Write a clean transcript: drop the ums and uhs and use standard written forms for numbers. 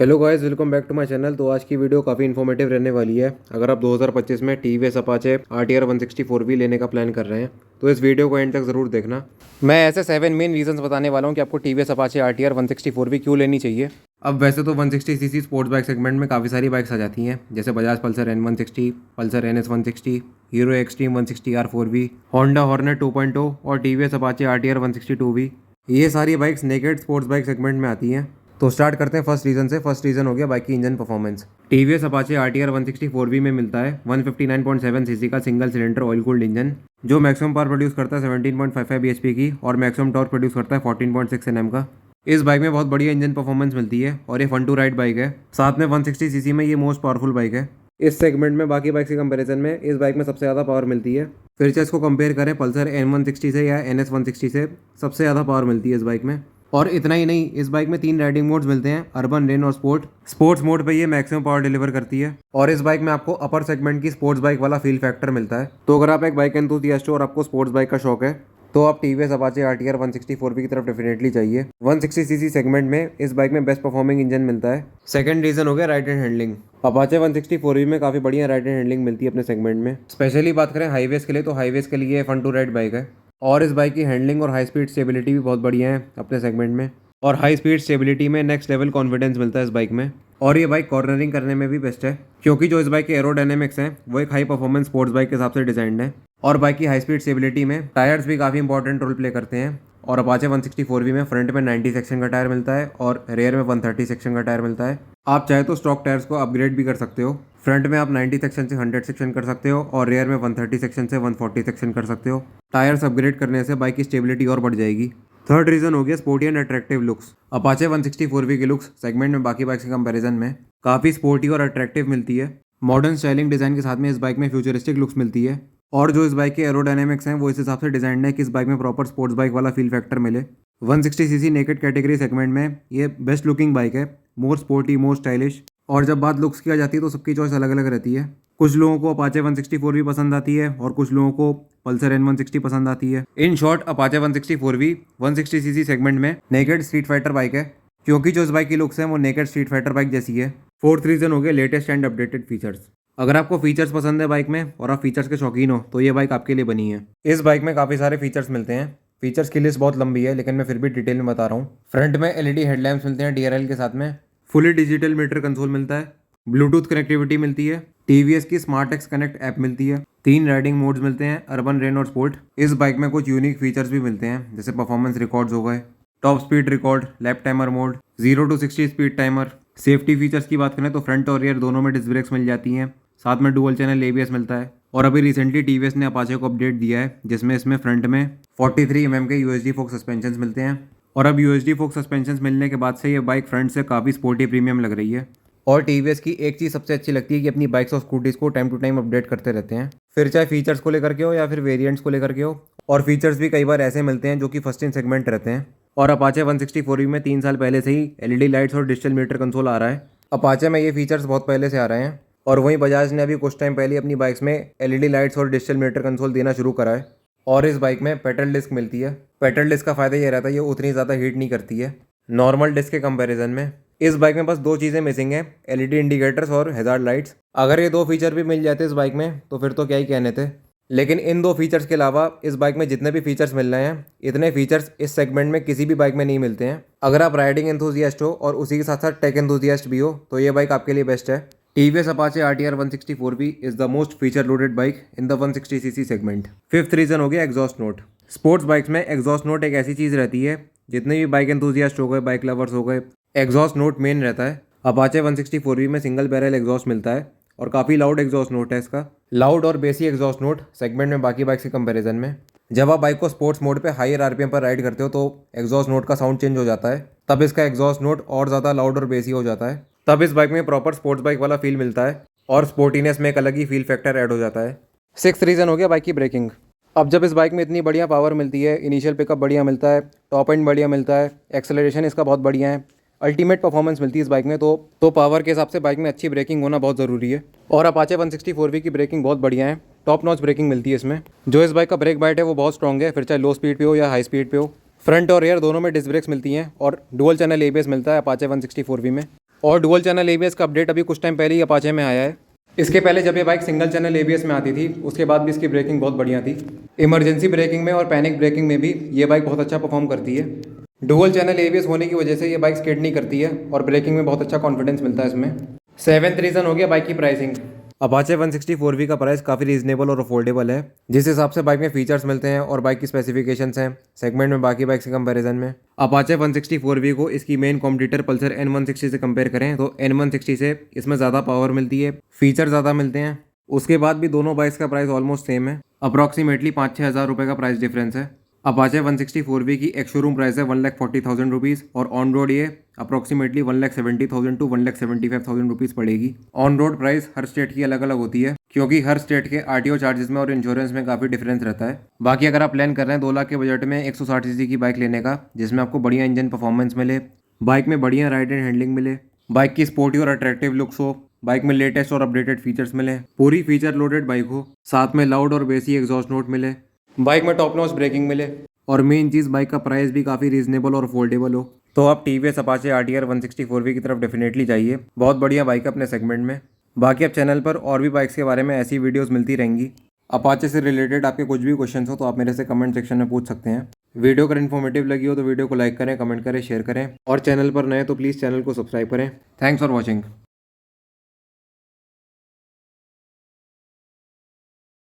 Hello guys, welcome back to my channel. तो आज की वीडियो काफ़ी इन्फॉर्मेटिव रहने वाली है। अगर आप 2025 में टीवीएस अपाचे RTR 164V लेने का प्लान कर रहे हैं तो इस वीडियो को एंड तक ज़रूर देखना। मैं ऐसे 7 मेन रीजंस बताने वाला हूँ कि आपको टीवीएस अपाचे RTR 164V क्यों लेनी चाहिए। अब वैसे तो 160cc स्पोर्ट्स बाइक सेगमेंट में काफ़ी सारी बाइक्स आ जाती हैं, जैसे Bajaj Pulsar N160, Pulsar NS 160, hero extreme 160R4V, Honda hornet 2.0 और टीवीएस अपाचे RTR 162V। ये सारी bikes naked sports bike segment में आती हैं। तो स्टार्ट करते हैं फर्स्ट रीजन से। फर्स्ट रीजन हो गया बाइक की engine performance. TVS Apache RTR 164V में मिलता है 159.7 सीसी का single cylinder oil cooled engine, जो मैक्सिमम पावर प्रोड्यूस करता है 17.55 bhp की और मैक्सिमम टॉर्क प्रोड्यूस करता है 14.6 Nm का। इस बाइक में बहुत बढ़िया इंजन परफॉर्मेंस मिलती है और ये फन टू राइड बाइक है। साथ में 160 सीसी में ये मोस्ट पावरफुल बाइक है। इस सेगमेंट में बाकी बाइक के कंपैरिजन में इस बाइक में सबसे ज़्यादा पावर मिलती है। फिर से इसको कंपेयर करें पल्सर N160 से या NS 160 से, सबसे ज़्यादा पावर मिलती है इस बाइक में। और इतना ही नहीं, इस बाइक में 3 राइडिंग मोड्स मिलते हैं, अर्बन, रेन और स्पोर्ट। स्पोर्ट्स मोड पे ये मैक्सिमम पावर डिलीवर करती है और इस बाइक में आपको अपर सेगमेंट की स्पोर्ट्स बाइक वाला फील फैक्टर मिलता है। तो अगर आप एक बाइक एंथुसियास्ट हो और आपको स्पोर्ट्स बाइक का शौक है तो आप टीवीएस अपाचे RTR 164V की तरफ डेफिनेटली चाहिए। 160cc सेगमेंट में इस बाइक में बेस्ट परफॉर्मिंग इंजन मिलता है। सेकंड रीजन हो गया ride and handling. Apache 164V में काफ़ी बढ़िया राइड एंड हैंडलिंग मिलती है अपने सेगमेंट में। स्पेशली बात करें हाईवेज के लिए तो हाईवेज के लिए फन टू राइड बाइक है और इस बाइक की हैंडलिंग और हाई स्पीड स्टेबिलिटी भी बहुत बढ़िया है अपने सेगमेंट में। और हाई स्पीड स्टेबिलिटी में नेक्स्ट लेवल कॉन्फिडेंस मिलता है इस बाइक में। और ये बाइक कॉर्नरिंग करने में भी बेस्ट है, क्योंकि जो इस बाइक के एरोडायनेमिक्स हैं वो एक हाई परफॉर्मेंस स्पोर्ट्स बाइक के हिसाब से डिजाइंड है। और बाइक की हाई स्पीड स्टेबिलिटी में टायर्स भी काफ़ी इंपॉर्टेंट रोल प्ले करते हैं। और अपाचे 164V में फ्रंट में 90 सेक्शन का टायर मिलता है और रेयर में 130 सेक्शन का टायर मिलता है। आप चाहे तो स्टॉक टायर्स को अपग्रेड भी कर सकते हो। फ्रंट में आप 90 सेक्शन से 100 सेक्शन कर सकते हो और रेयर में 130 सेक्शन से 140 सेक्शन कर सकते हो। टायर्स अपग्रेड करने से बाइक की स्टेबिलिटी और बढ़ जाएगी। थर्ड रीजन हो गया sporty and attractive looks. Apache 164V की लुक्स सेगमेंट में बाकी बाइक्स के कंपैरिजन में काफ़ी स्पोर्टी और अट्रैक्टिव मिलती है। मॉडर्न स्टाइलिंग डिज़ाइन के साथ में इस बाइक में फ्यूचरिस्टिक लुक्स मिलती है। और जो इस बाइक के एरोडायनेमिक्स हैं वो इस हिसाब से डिजाइन है कि इस बाइक में प्रॉपर स्पोर्ट्स बाइक वाला फील फैक्टर मिले। 160cc नेकेड कैटेगरी सेगमेंट में ये बेस्ट लुकिंग बाइक है, मोर स्पोर्टी, मोर स्टाइलिश। और जब बात लुक्स की आ जाती है तो सबकी चॉइस अलग अलग रहती है। कुछ लोगों को अपाचे 164V पसंद आती है और कुछ लोगों को पल्सर N160 पसंद आती है। In short, Apache 164V 160cc segment में नेकेड स्ट्रीट फाइटर बाइक है, क्योंकि जो इस बाइक की लुक्स है वो नेकेड स्ट्रीट फाइटर बाइक जैसी है। फोर्थ रीजन हो गया लेटेस्ट एंड अपडेटेड फीचर्स। अगर आपको फीचर्स पसंद है बाइक में और आप फीचर्स के शौकीन हो तो ये बाइक आपके लिए बनी है। इस बाइक में काफ़ी सारे फीचर्स मिलते हैं। फीचर्स की लिस्ट बहुत लंबी है लेकिन मैं फिर भी डिटेल में बता रहा हूँ। फ्रंट में LED हेडलैम्प्स मिलते हैं DRL के साथ में। फुली डिजिटल मीटर कंसोल मिलता है। ब्लूटूथ कनेक्टिविटी मिलती है। टीवीएस की स्मार्ट एक्स कनेक्ट ऐप मिलती है। 3 राइडिंग मोड्स मिलते हैं, अर्बन, रेन और स्पोर्ट। इस बाइक में कुछ यूनिक फीचर्स भी मिलते हैं, जैसे परफॉर्मेंस रिकॉर्ड्स हो गए, top speed record, lap timer mode, 0 to 60 speed timer. Safety features की बात करें तो फ्रंट और रियर दोनों में डिस्क ब्रेक्स मिल जाती हैं। साथ में डुअल चैनल ABS मिलता है। और अभी रिसेंटली टीवीएस ने अपाचे को अपडेट दिया है, जिसमें इसमें फ्रंट में 43 mm के USD फोक सस्पेंशन मिलते हैं। और अब USD फोक सस्पेंशन मिलने के बाद से ये बाइक फ्रंट से काफ़ी स्पोर्टी प्रीमियम लग रही है। और टीवीएस की एक चीज़ सबसे अच्छी लगती है कि अपनी बाइक्स और स्कूटीज़ को टाइम टू टाइम अपडेट करते रहते हैं, फिर चाहे फीचर्स को लेकर के हो या फिर वेरिएंट्स को लेकर के हो। और फीचर्स भी कई बार ऐसे मिलते हैं जो कि फर्स्ट इन सेगमेंट रहते हैं। और अपाचे 164V में 3 साल पहले से ही LED लाइट्स और डिजिटल मीटर कंसोल आ रहा है। अपाचे में ये फीचर्स बहुत पहले से आ रहे हैं। और वहीं बजाज ने अभी कुछ टाइम पहले अपनी बाइक्स में LED लाइट्स और डिजिटल मीटर कंसोल देना शुरू करा है। और इस बाइक में पेट्रोल डिस्क मिलती है। पेट्रोल डिस्क का फ़ायदा ये रहता है ये उतनी ज़्यादा हीट नहीं करती है नॉर्मल डिस्क के कंपैरिजन में। इस बाइक में बस 2 चीज़ें मिसिंग हैं, LED इंडिकेटर्स और हैजार्ड लाइट्स। अगर ये 2 फीचर भी मिल जाते इस बाइक में तो फिर तो क्या ही कहने थे। लेकिन इन 2 फीचर्स के अलावा इस बाइक में जितने भी फीचर्स मिल रहे हैं, इतने फीचर्स इस सेगमेंट में किसी भी बाइक में नहीं मिलते हैं। अगर आप राइडिंग एंथुसियास्ट हो और उसी के साथ साथ टेक एंथुसियास्ट भी हो तो ये बाइक आपके लिए बेस्ट है। TVS Apache RTR 164V is the most feature loaded bike in the 160cc segment. Fifth reason हो गया एग्जॉस्ट नोट। स्पोर्ट्स बाइक्स में एग्जॉस्ट नोट एक ऐसी चीज़ रहती है, जितने भी बाइक एंथुसियास्ट हो गए, बाइक लवर्स हो गए, एग्जॉस्ट नोट मेन रहता है। अपाचे 164V में सिंगल बैरल एग्जॉस्ट मिलता है और काफ़ी लाउड एग्जॉस्ट नोट है इसका। लाउड और बेसी एग्जॉस्ट नोट सेगमेंट में बाकी बाइक के कंपैरिजन में। जब आप बाइक को स्पोर्ट्स मोड पे हायर RPM पर राइड करते हो तो एग्जॉस्ट नोट का साउंड चेंज हो जाता है, तब इसका एग्जॉस्ट नोट और ज़्यादा लाउड और बेसी हो जाता है। तब इस बाइक में प्रॉपर स्पोर्ट्स बाइक वाला फील मिलता है और स्पोर्टीनेस में एक अलग ही फील फैक्टर ऐड हो जाता है। सिक्स्थ रीज़न हो गया बाइक की ब्रेकिंग। अब जब इस बाइक में इतनी बढ़िया पावर मिलती है, इनिशियल पिकअप बढ़िया मिलता है, टॉप एंड बढ़िया मिलता है, एक्सेलरेशन इसका बहुत बढ़िया है, अल्टीमेट परफॉर्मेंस मिलती है इस बाइक में, तो पावर के हिसाब से बाइक में अच्छी ब्रेकिंग होना बहुत ज़रूरी है। और अपाचे 164V की ब्रेकिंग बहुत बढ़िया है, टॉप नॉच ब्रेकिंग मिलती है इसमें। जो इस बाइक का ब्रेक बाइट है वो बहुत स्ट्रॉन्ग है, फिर चाहे लो स्पीड पे हो या हाई स्पीड पे हो। फ्रंट और रियर दोनों में डिस्क ब्रेक्स मिलती हैं और डुअल चैनल ABS मिलता है अपाचे 164V में। और डुअल चैनल ABS का अपडेट अभी कुछ टाइम पहले ही अपाचे में आया है। इसके पहले जब ये बाइक सिंगल चैनल ABS में आती थी उसके बाद भी इसकी ब्रेकिंग बहुत बढ़िया थी। इमरजेंसी ब्रेकिंग में और पैनिक ब्रेकिंग में भी ये बाइक बहुत अच्छा परफॉर्म करती है। डुअल चैनल ABS होने की वजह से ये बाइक स्किड नहीं करती है और ब्रेकिंग में बहुत अच्छा कॉन्फिडेंस मिलता है इसमें। सेवेंथ रीज़न हो गया बाइक की प्राइसिंग। अपाचे 164V का प्राइस काफ़ी रीजनेबल और अफोर्डेबल है। जिस हिसाब से बाइक में फीचर्स मिलते हैं और बाइक की स्पेसिफिकेशंस हैं सेगमेंट में बाकी बाइक से कंपैरिजन में, अपाचे 164V को इसकी मेन कॉम्पिटिटर पल्सर N160 से कंपेयर करें तो N160 से इसमें ज़्यादा पावर मिलती है, फीचर ज़्यादा मिलते हैं। उसके बाद भी दोनों बाइक्स का प्राइस ऑलमोस्ट सेम है, अप्रॉक्सीमेटली 5-6 हज़ार रुपये का प्राइस डिफरेंस है। अपाचे 164V की एक शोरूम प्राइस है 1,40,000 रुपीज़ और ऑन रोड ये अप्रॉक्सीमेटली 1,70,000 टू 1,75,000 रुपीज़ पड़ेगी। On road price her state की अलग अलग होती है क्योंकि हर स्टेट के RTO चार्जेस में और इंश्योरेंस में काफ़ी डिफरेंस रहता है। बाकी अगर आप प्लान कर रहे हैं 2 लाख के बजट में 160cc की बाइक लेने का जिसमें आपको बढ़िया इंजन परफॉर्मेंस मिले, बाइक में बढ़िया राइड एंड हैंडलिंग मिले, बाइक की स्पोर्टी और अट्रैक्टिव लुक्स हो, बाइक में लेटेस्ट और अपडेटेड फीचर्स मिले, पूरी फीचर लोडेड बाइक हो, साथ में लाउड और बेसी एग्जॉस्ट नोट मिले, बाइक में टॉप नॉच ब्रेकिंग मिले और मेन चीज़ बाइक का प्राइस भी काफ़ी रीजनेबल और अफोर्डेबल हो, तो आप TVS अपाचे RTR 164V की तरफ डेफिनेटली जाइए। बहुत बढ़िया बाइक है अपने सेगमेंट में। बाकी अब चैनल पर और भी बाइक्स के बारे में ऐसी वीडियोस मिलती रहेंगी। अपाचे से रिलेटेड आपके कुछ भी क्वेश्चंस हो तो आप मेरे से कमेंट सेक्शन में पूछ सकते हैं। वीडियो अगर इन्फॉर्मेटिव लगी हो तो वीडियो को लाइक करें, कमेंट करें, शेयर करें और चैनल पर नए तो प्लीज़ चैनल को सब्सक्राइब करें। Thanks for watching.